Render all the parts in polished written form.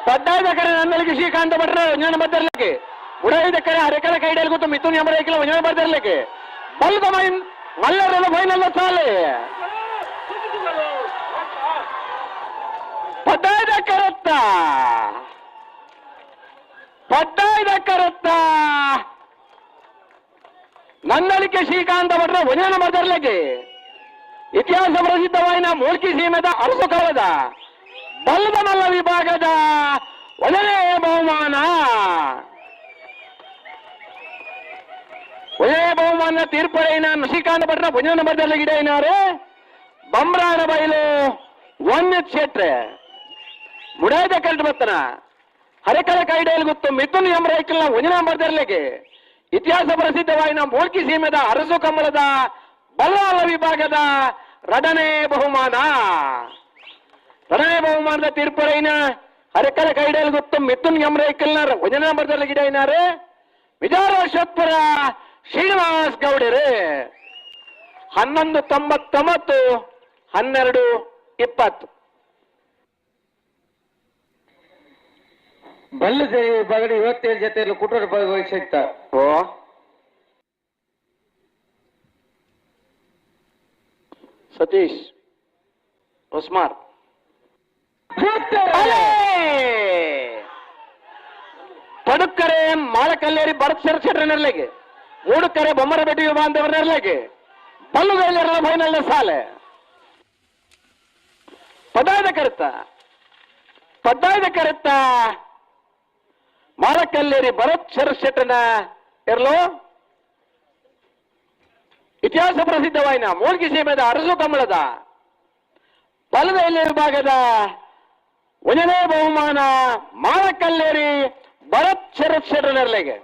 ಪಡ್ಡಾಯದಕ್ಕರೆ ನನ್ನಲ್ಲಿ ಶ್ರೀಕಾಂತ ಭಟ್ರು ಒಂಜಾನ ಬರ್ದಿರ್ಲಿಕ್ಕೆ ಉಡಾಯಿದಕ್ಕರೆ ಅರೆಕಲ ಕೈಡಲ್ಲಿ ಗೊತ್ತು ಮಿಥುನ್ ಎಂಬರೈಕಿಲ್ಲ ಒಂಜಾನ ಬರ್ದಿರ್ಲಿಕ್ಕೆ ಬಲ್ದ ಮೈನ್ ಮಲ್ಲರೆಲ್ಲ ಫೈನಲ್ ಸಾಲೆ ಪಡ್ಡಾಯದಕ್ಕರತ್ತ ನನ್ನಲಿಕೆ ಶ್ರೀಕಾಂತ ಭಟ್ರು ಒಂಜಾನ ಬರ್ದಿರ್ಲಿಕ್ಕೆ ಇತಿಹಾಸ ಪ್ರಸಿದ್ಧವಾಯಿನ ಮೂಲ್ಕಿ ಸೀಮೆದ ಅರಸು ಕಾಲದ ಬಲ್ಲದ ಮಲ್ಲ ವಿಭಾಗದ ಒಂದನೇ ಬಹುಮಾನ ಒಂದನೇ ಬಹುಮಾನ ತೀರ್ಪಡೆಯಿನ ಶ್ರೀಕಾಂತ ಭಟ್ರ ಒಂಜನ ಬರ್ದಲ್ಲಿ ಗಿಡಯಿನಾರು ಬಂಬ್ರಾಣ ಬಯಲು ಒಂದು ಕ್ಷೇತ್ರ ಮುಡಾಯ್ದ ಕಲ್ಟ್ ಬರ್ತನ ಹರಕಲ ಕೈಡೆಯಲ್ಲಿ ಗೊತ್ತು ಮಿಥುನ್ ಎಂಬರೈಕಲ್ನ ಒಂಜನ ಬರ್ದರ್ಲಿಗೆ ಇತಿಹಾಸ ಪ್ರಸಿದ್ಧವಾಯಿನ ಮೂಲ್ಕಿ ಸೀಮೆದ ಅರಸು ಕಮಲದ ಬಲ್ಲಾಳ ವಿಭಾಗದ ಎರಡನೇ ಬಹುಮಾನ ಎರಡನೇ ಬಹುಮಾನದ ತೀರ್ಪುರೈನ ಹರಕಲ ಕೈಡೆಯಲ್ಲಿ ಗೊತ್ತು ಮಿಥುನ್ ಎಂಬರೈಕಲ್ನ ಒಂಜನ ಬರ್ದಲ್ಲಿ ಗಿಡಯಿನಾರು ವಿಜಾರೋಷತ್ಪುರ ಶ್ರೀನಿವಾಸ್ ಗೌಡರು 1199 1220 ಬಲ್ಲು ಸೇರಿ ವಿಭಾಗದ 27 ಜೊತೆಯಲ್ಲಿ ಕುಟುಂಬ ಭಾಗವಹಿಸಿತ್ತ ಓ ಸತೀಶ್ ಉಸ್ಮಾರ್ ಪಡುಕರೆ ಮಾಳಕಲ್ಲೇರಿ ಭರತ್ ಸರ್ ಸೆಟ್ರನರ್ಲೆಗೆ ಮೂಡುಕರೆ ಬೊಮ್ಮರ ಬೆಟ್ಟಿ ಬಾಂಧವರರ್ಲೆಗೆ ಬಲ್ಲುಗೈಲರ ಫೈನಲ್ ಸಾಲೆ ಪದಾಯದ ಕರುತ್ತ ಮಾಳಕಲ್ಲೇರಿ ಭರತ್ ಸರ್ ಶೆಟ್ಟನ ಇರಲು ಇತಿಹಾಸ ಪ್ರಸಿದ್ಧವಾಯಿನ ಮೂಲ್ಕಿ ಸೀಮೆದ ಅರಸು ಕಮಲದ ಬಲದ ವಿಭಾಗದ ಒಂದನೇ ಬಹುಮಾನ ಮಾಳಕಲ್ಲೇರಿ ಭರತ್ ಶರತ್ ಶೆಟ್ಟನರ್ಲೆಗೆ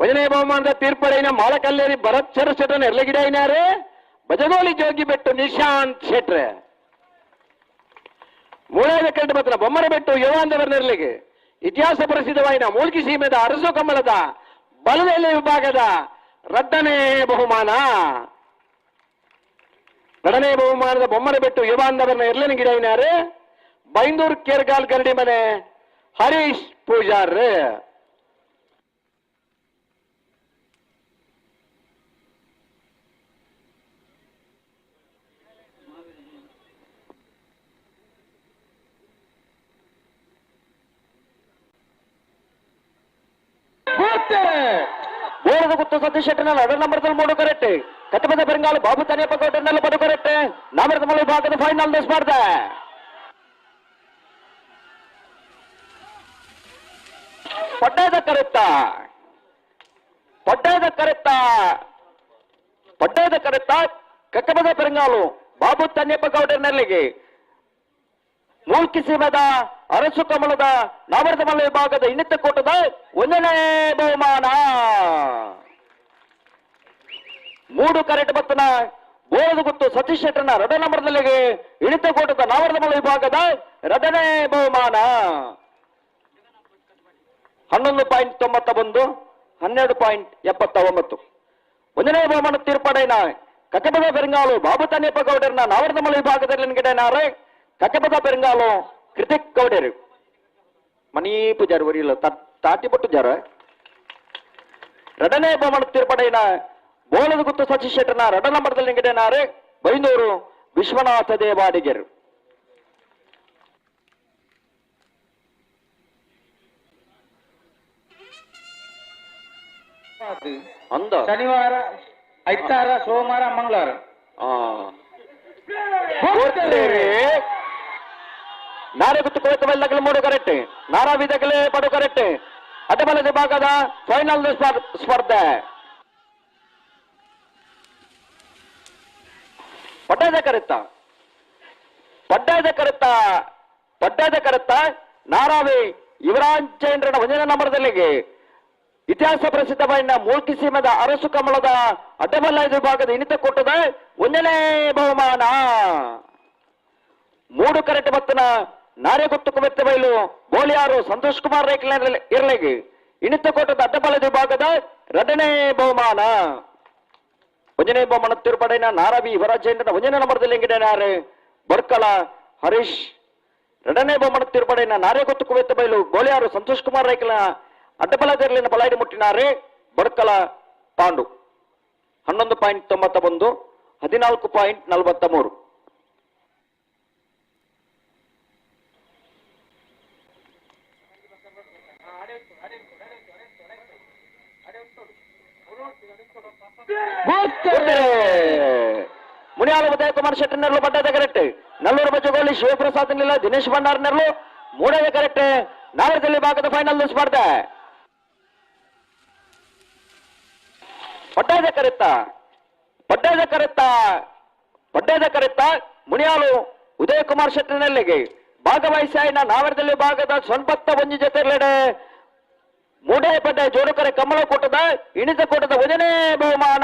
ಒಂದನೇ ಬಹುಮಾನದ ತೀರ್ಪಡೆಯಿನ ಮಾಳಕಲ್ಲೇರಿ ಭರತ್ ಶರತ್ ಶೆಟ್ಟನ ಎರ್ಲೆಗಿಡಯಿನಾರು ಬಜಗೋಲಿ ಜೋಗಿ ಬೆಟ್ಟು ನಿಶಾಂತ್ ಶೆಟ್ರೆ ಮೂಳಾದ ಕಂಡು ಬತ್ತನ ಬೊಮ್ಮರ ಬೆಟ್ಟು ಯುವಾಂಧವರ ನೆರಳಿಗೆ ಇತಿಹಾಸ ಪ್ರಸಿದ್ಧವಾಯಿನ ಮೂಲ್ಕಿ ಸೀಮೆದ ಅರಸು ಕಮಲದ ಬಲದ ವಿಭಾಗದ ಎರಡನೇ ಬಹುಮಾನ ಎರಡನೇ ಬಹುಮಾನದ ಬೊಮ್ಮರ ಬೆಟ್ಟು ಯುವಾಂಧವರನ ಎರ್ಲಿನ ಗಿಡಯಿನಾರು ಬೈಂದೂರ್ ಕೇರ್ಗಾಲ್ ಗರಡಿ ಮನೆ ಹರೀಶ್ ಪೂಜಾರ್ ಬೋಳದ ಗುತ್ತು ಸತೀಶ್ ಶೆಟ್ಟನಲ್ಲಿ 2 ನಂಬರ್ದಲ್ಲಿ 3 ಕರೆಕ್ಟ್ ಕಟ್ಟಬದ ಬೆರಂಗಾಲು ಬಾಬು ತನಿಯಪ್ಪ ಗೌಡರ್ನಲ್ಲಿ 10 ಕರೆಕ್ಟ್ ನಾಮರದ ಮಲೆ ಭಾಗದ ಫೈನಲ್ ಸ್ಪರ್ಧೆ ಪಡ್ಡಾಯದ ಕರೆತ್ತ ಕಕ್ಕಬದ ಬೆರಂಗಾಲು ಬಾಬು ತನಿಯಪ್ಪ ಗೌಡರ್ನಲ್ಲಿಗೆ ಮೂಲ್ಕಿ ಸೀಮೆದ ಅರಸು ಕಮಲದ ನಾಮರದ ಮಲೆ ವಿಭಾಗದ ಇನ್ನಿತ ಕೂಟದ 1ನೇ ಬಹುಮಾನ 3 ಕರೆಕ್ಟ್ ಬತ್ತನ ಬೋಳದ ಗುತ್ತು ಸತೀಶ್ ಶೆಟ್ಟನ 2 ನಂಬರ್ನಲ್ಲಿಗೆ ಇಳಿತ ಕೂಟದ ನಾಮರದ ಮಲೆ ವಿಭಾಗದ 2ನೇ ಬಹುಮಾನ 11.91 12.79 1ನೇ ಬಹುಮಾನ ತೀರ್ಪಡೆಯಿನ ಕಕ್ಕಬದ ಬೆರಂಗಾಲು ಬಾಬು ತನಿಯಪ್ಪ ಗೌಡರ್ನ ನಾಮರದ ಮಲೆ ವಿಭಾಗದಲ್ಲಿ ಗಿಡನಾರೆ ಕಕ್ಕಬದ ಬೆರಂಗಾಲು ಕೃತಿಕ್ ಗೌಡರು ಮಣಿ ಪೂಜಾರಿ ವರಿಲ್ಲ ತಾಟಿ ಪಟ್ಟು ಜಾರ 2ನೇ ಬಹುಮಾನ ತೀರ್ಪಡೆಯಿನ ಬೋಳದ ಗುತ್ತು ಸತೀಶ್ ಶೆಟ್ಟನ 2 ನಂಬರ್ದಲ್ಲಿ ಗಿಡನಾರೆ ಬೈಂದೂರು ವಿಶ್ವನಾಥ ದೇವಾಡಿಗರು ಶನಿವಾರ ಐತಾರ ಸೋಮವಾರ ಮಂಗಳವಾರ ನಾರೆ ಗುತ್ತು ಕೋತವೆಲ್ಲಗಳು 3 ಕರೆಕ್ಟ್ ನಾರಾವಿದಗಳೇ 10 ಕರೆಕ್ಟ್ ಅಡ್ಡಬಲ ವಿಭಾಗದ ಫೈನಲ್ ಸ್ಪರ್ಧೆ ಪಡ್ಡಾಯದ ಕರೆತ್ತ ನಾರಾವಿ ಯುವರಾಜೇಂದ್ರನ 1ನೇ ನಂಬರ್ದಲ್ಲಿಗೆ ಇತಿಹಾಸ ಪ್ರಸಿದ್ಧವಾದ ಮೂಲ್ಕಿ ಸೀಮೆದ ಅರಸು ಕಮಲದ ಅಡ್ಡಬಲ್ಲ ವಿಭಾಗದ ಇನ್ನಿತ ಕೂಟದ 1ನೇ ಬಹುಮಾನ 3 ಕರೆಕ್ಟ್ ಬತ್ತನ ನಾರೆ ಗುತ್ತು ಕುವೆತ್ತ ಬಯಲು ಬೋಳಿಯಾರು ಸಂತೋಷ್ ಕುಮಾರ್ ಇರ್ಲೆಗೆ ಇನ್ನಿತ ಕೂಟದ ಅಡ್ಡಬಲ್ಲ ವಿಭಾಗದ 2ನೇ ಬಹುಮಾನ 1ನೇ ಬಹುಮಾನ ತೀರ್ಪಡೆಯಿನ ನಾರಾವಿ ಯುವರಾಜೇಂದ್ರನ 1ನೇ ನಂಬರ್ದಲ್ಲಿ ಗಿಡನಾರೆ ಬಡ್ಕಳ ಹರೀಶ್. ಎರಡನೇ ಬಹುಮಾನ ತೀರ್ಪಡೆಯನ್ನ ನಾರೇಗೊತ್ತು ಕುವೆತ್ತ ಬೈಲು ಗೋಳಿಯಾರು ಸಂತೋಷ್ ಕುಮಾರ್ ರೈಕಲ ಅಡ್ಡಬಲದಲ್ಲಿನ ಬಲಾಯಿಡಿ ಮುಟ್ಟಿನಾರೆ ಬಡ್ಕಳ ಪಾಂಡು. 11.91, 14.43. ಮುನಿಯಾಲ ಉದಯಕುಮಾರ್ ಶೆಟ್ಟಿ ನೆರಳು ಪಡ್ಡದ ಕರೆಕ್ಟ್. ನಲ್ಲೂರು ಬಜ್ಜಗೋಳಿ ಶಿವಪ್ರಸಾದ್ ನಿಲ್ಲ ದಿನೇಶ್ ಭಂಡಾರ್ ನೆರಳು ಮೂಡದ ಕರೆಕ್ಟ್. ನಾಗರದಲ್ಲಿ ಭಾಗದ ಫೈನಲ್ ಸ್ಪರ್ಧೆ ಪಡ್ಡದ ಕರೆತ್ತ ಮುನಿಯಾಲು ಉದಯಕುಮಾರ್ ಶೆಟ್ಟಿ ನೆಲ್ಲಿಗೆ ಭಾಗವಹಿಸಿನ ನಾಗರದಲ್ಲಿ ಭಾಗದ ಸೊನ್ಪತ್ತ ಒಂಜಿ ಜೊತೆಲೆಡೆ ಮೂಡೇ ಪಡ್ಡೆ ಜೋಡುಕರೆ ಕಮಲಕೂಟದ ಇಣಿತಕೂಟದ ಒಂದನೇ ಬಹುಮಾನ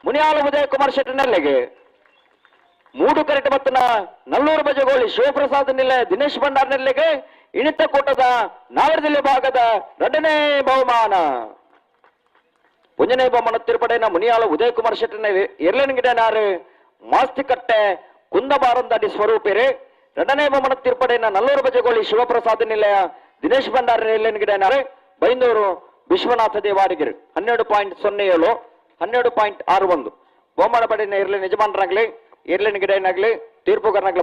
ಮುನಿಯಾಲು ಉದಯಕುಮಾರ್ ಶೆಟ್ಟಿ ನೆಲ್ಲಿಗೆ. 3 ಕರೆಕ್ಟ್ ಮತ್ತನ ನಲ್ಲೂರು ಬಜಗೋಳಿ ಶಿವಪ್ರಸಾದ್ ನಿಲ್ಲೆ ದಿನೇಶ್ ಭಂಡಾರ್ ನೆಲ್ಲಿಗೆ ಇಣಿತಕೂಟದ ನಾಗರದಲ್ಲಿ ಭಾಗದ 2ನೇ ಬಹುಮಾನ. 1ನೇ ಬಹುಮಾನ ತಿರುಪಡೆನ ಮುನಿಯಾಲು ಉದಯಕುಮಾರ್ ಶೆಟ್ಟಿ ಎರ್ಲೆನ್ಗಿಡನಾರು ಮಾಸ್ತಿಕಟ್ಟೆ ಕುಂದಬಾರಂದಡಿ ಸ್ವರೂಪಿರೆ. 2ನೇ ಬಹುಮಾನ ತಿರುಪಡೆನ ನಲ್ಲೂರು ಬಜಗೋಳಿ ಶಿವಪ್ರಸಾದ್ ನಿಲಯ ದಿನೇಶ್ ಭಂಡಾರ್ ಎರ್ಲೆನ್ಗಿಡನಾರು ಬೈಂದೂರು ವಿಶ್ವನಾಥ ದೇವಾಡಿಗಿರಿ. 12.07, 12.61 ಬಹುಮಾನ ಪಡೆಯ ಇರ್ಲಿ ಯಜಮಾನರಾಗ್ಲಿ ಇರ್ಲಿನ ಗಿಡ ಏನಾಗ್ಲಿ ತೀರ್ಪುಗಾರನಾಗ್ಲಿ